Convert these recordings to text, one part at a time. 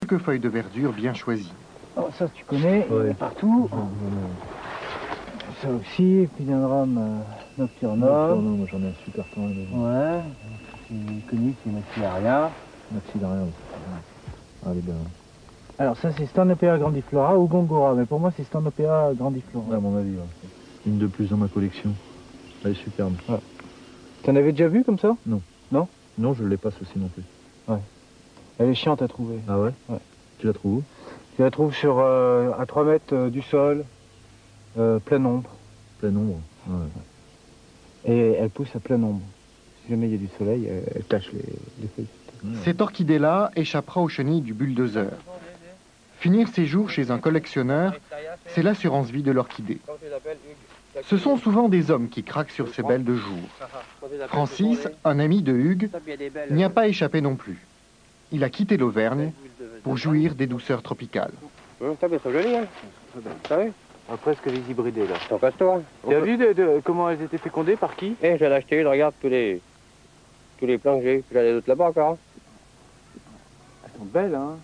Quelques feuilles de verdure bien choisies. Oh, ça tu connais, Ouais. partout. Ça aussi, et puis il y a un rame nocturnum. Nocturnum, moi j'en ai un super temps. Ouais, c'est connu, c'est Maxillaria. Maxillaria aussi. Ah, elle est bien. Alors ça c'est Stanopea grandiflora ou Gongora, mais pour moi c'est Stanopea grandiflora. À mon avis, ouais. Une de plus dans ma collection. Elle est superbe. Ouais. T'en avais déjà vu comme ça? Non. Non? Non, je l'ai pas ceci non plus. Ouais. Elle est chiante à trouver. Ah ouais? Ouais. Tu la trouves où? Tu la trouves sur, à 3 mètres du sol, plein ombre. Plein nombre. Ouais. Et elle pousse à plein ombre. Si jamais il y a du soleil, elle cache les feuilles. Ouais. Cette orchidée-là échappera aux chenilles du bulldozer. Finir ses jours chez un collectionneur, c'est l'assurance vie de l'orchidée. Ce sont souvent des hommes qui craquent sur ces belles de jour. Francis, un ami de Hugues, n'y a pas échappé non plus. Il a quitté l'Auvergne pour jouir des douceurs tropicales. Ça va être joli, hein. T'as vu? Presque les hybridés là. T'en casses toi. Tu as vu comment elles étaient fécondées, par qui? Eh, j'allais acheter une, regarde tous les plants que j'ai. Puis j'en ai d'autres là-bas encore. Hein. Elles sont belles, hein.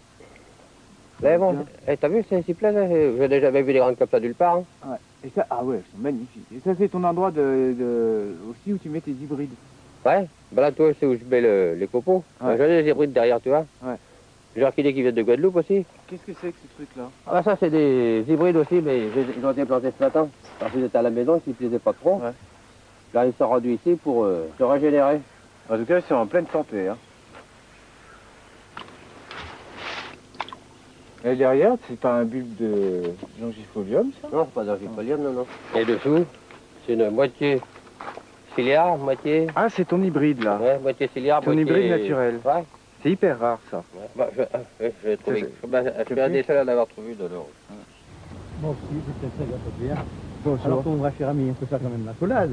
Mais bon, eh, t'as vu, c'est si plein, là. J'ai jamais vu des grandes comme ça nulle part. Hein. Ouais. Et ça, ah ouais, elles sont magnifiques. Et ça, c'est ton endroit aussi où tu mets tes hybrides. Ouais, ben là, toi, c'est où je mets les copeaux. Ouais. J'en ai des hybrides derrière, tu vois. Ouais. J'ai orchidées qui viennent de Guadeloupe aussi. Qu'est-ce que c'est que ce truc-là? Ah, bah, ça, c'est des hybrides aussi, mais ils ont été plantés ce matin. Parce qu'ils étaient à la maison, ils ne plaisaient pas trop. Ouais. Là, ils sont rendus ici pour se régénérer. En tout cas, ils sont en pleine santé, hein. Et derrière, c'est pas un bulbe de longifolium, ça? Non, c'est pas d'orchifolium, non, non. Et dessous, c'est une moitié ciliare, moitié... Ah, c'est ton hybride, là. Ouais, moitié ciliare, Ton moitié... hybride naturel. Ouais. C'est hyper rare, ça. Ouais. Bah, j'ai trouvé... Je suis un des seuls à l'avoir trouvé de l'or. Moi aussi, c'est très bien. Bonjour. Alors, mon vrai cher ami, on peut faire quand même la collade,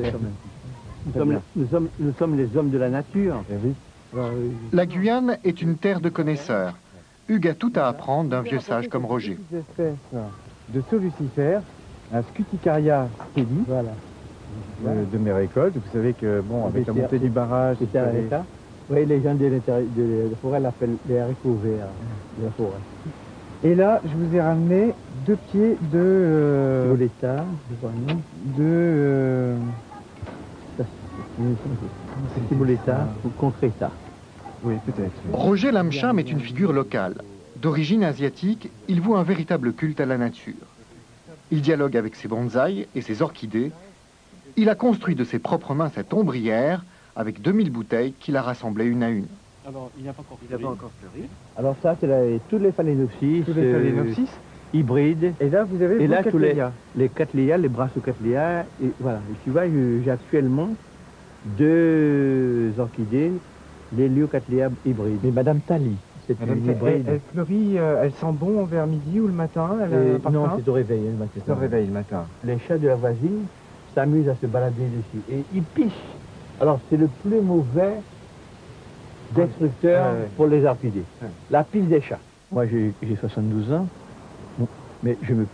quand même. Nous sommes les hommes de la nature. Eh oui. Alors, La Guyane est une terre de connaisseurs. Hugues a tout à apprendre d'un vieux sage comme Roger. Des espèces de solucifères, un Scuticaria steli, voilà. de mes récoltes. Vous savez que, bon, avec la montée du barrage, C'était à l'état. Oui, les gens de la forêt l'appellent les haricots verts de la forêt. Et là, je vous ai ramené 2 pieds de... Violetta, je crois, non? C'est Tiboletta ou Concreta. Oui, peut-être. Roger Lamcham est une figure locale. D'origine asiatique, il voue un véritable culte à la nature. Il dialogue avec ses bonsaïs et ses orchidées. Il a construit de ses propres mains cette ombrière avec 2000 bouteilles qu'il a rassemblées une à une. Alors, il n'a pas encore fleuri. Alors ça, c'est tous les phalaenopsis. Tous les phalaenopsis. Hybrides. Et là, vous avez Et là, vos tous les Cattleya. Cattleya, les Brassocatleya. Et voilà. Et tu vois, j'ai actuellement 2 orchidées, les Lyocattleya hybrides. Mais Madame Tali, c'est une hybride. Elle fleurit, elle sent bon vers midi ou le matin? Non, c'est au réveil. Le matin. C'est au réveil le matin. Les chats de la voisine s'amusent à se balader dessus. Et ils pichent. Alors, c'est le plus mauvais destructeur pour les orchidées. Ouais. La pisse des chats. Moi, j'ai 72 ans, mais je me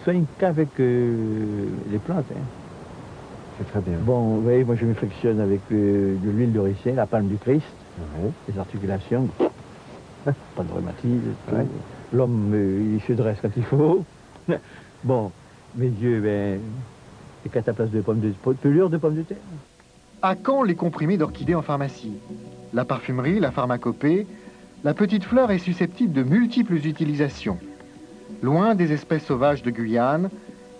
soigne qu'avec les plantes. Hein. C'est très bien. Bon, vous voyez, moi, je me frictionne avec de l'huile de ricin, la palme du Christ, Ouais. les articulations, pas de rhumatisme. Ouais. L'homme, il se dresse quand il faut. Bon, mes yeux, ben, c'est cataplasme de pommes de pelure de pommes de terre. À quand les comprimés d'orchidées en pharmacie? La parfumerie, la pharmacopée, la petite fleur est susceptible de multiples utilisations. Loin des espèces sauvages de Guyane,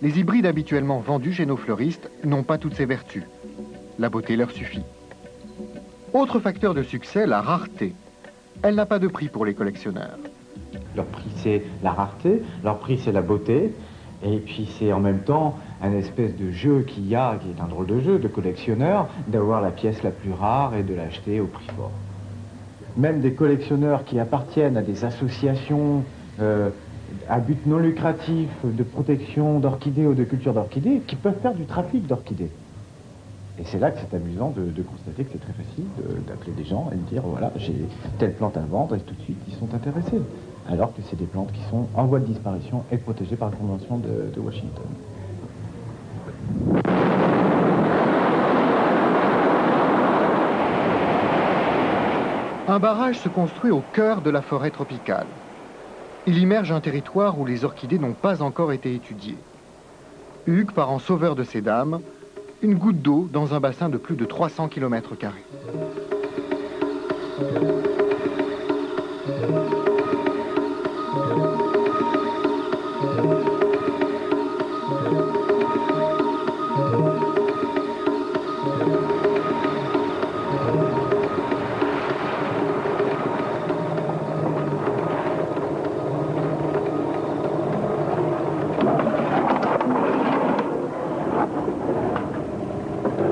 les hybrides habituellement vendus chez nos fleuristes n'ont pas toutes ces vertus. La beauté leur suffit. Autre facteur de succès, la rareté. Elle n'a pas de prix pour les collectionneurs. Leur prix, c'est la rareté, leur prix, c'est la beauté, et puis c'est en même temps un espèce de jeu qu'il y a, qui est un drôle de jeu de collectionneur, d'avoir la pièce la plus rare et de l'acheter au prix fort. Même des collectionneurs qui appartiennent à des associations à but non lucratif de protection d'orchidées ou de culture d'orchidées, qui peuvent faire du trafic d'orchidées. Et c'est là que c'est amusant de constater que c'est très facile d'appeler des gens et de dire, voilà, j'ai telle plante à vendre, et tout de suite, ils sont intéressés. Alors que c'est des plantes qui sont en voie de disparition et protégées par la Convention de Washington. Un barrage se construit au cœur de la forêt tropicale. Il immerge un territoire où les orchidées n'ont pas encore été étudiées. Hugues part en sauveur de ces dames, une goutte d'eau dans un bassin de plus de 300 km².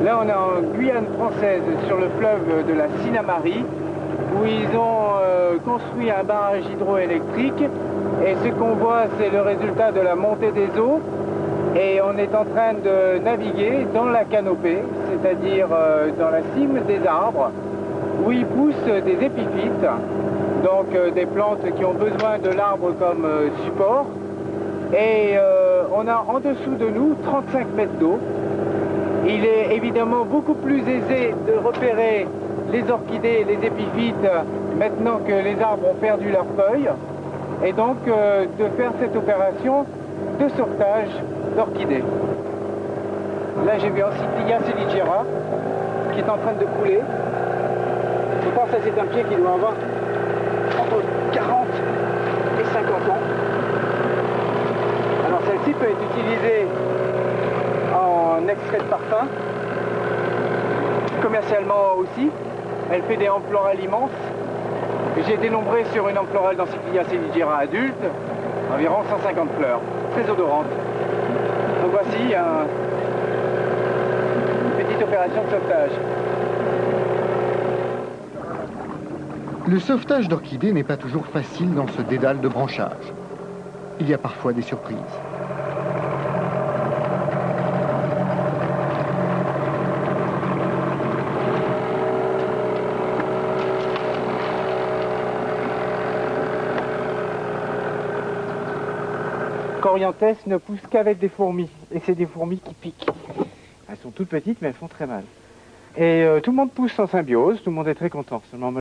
Là, on est en Guyane française, sur le fleuve de la Sinamari, où ils ont construit un barrage hydroélectrique. Et ce qu'on voit, c'est le résultat de la montée des eaux. Et on est en train de naviguer dans la canopée, c'est-à-dire dans la cime des arbres, où ils poussent des épiphytes, donc des plantes qui ont besoin de l'arbre comme support. Et on a en dessous de nous 35 mètres d'eau. Il est évidemment beaucoup plus aisé de repérer les orchidées et les épiphytes maintenant que les arbres ont perdu leurs feuilles, et donc de faire cette opération de sauvetage d'orchidées. Là, j'ai vu Encyclia Seligera qui est en train de couler. Je pense que c'est un pied qui doit avoir entre 40 et 50 ans. Alors celle-ci peut être utilisée en extrait de parfum, commercialement aussi. Elle fait des amplorales immenses. J'ai dénombré sur une amplorale d'Encyclia Seligera adulte environ 150 fleurs, très odorantes. Donc voici une petite opération de sauvetage. Le sauvetage d'orchidées n'est pas toujours facile dans ce dédale de branchage. Il y a parfois des surprises. Corrientes ne pousse qu'avec des fourmis, et c'est des fourmis qui piquent. Elles sont toutes petites, mais elles font très mal. Et tout le monde pousse en symbiose, tout le monde est très content. Seulement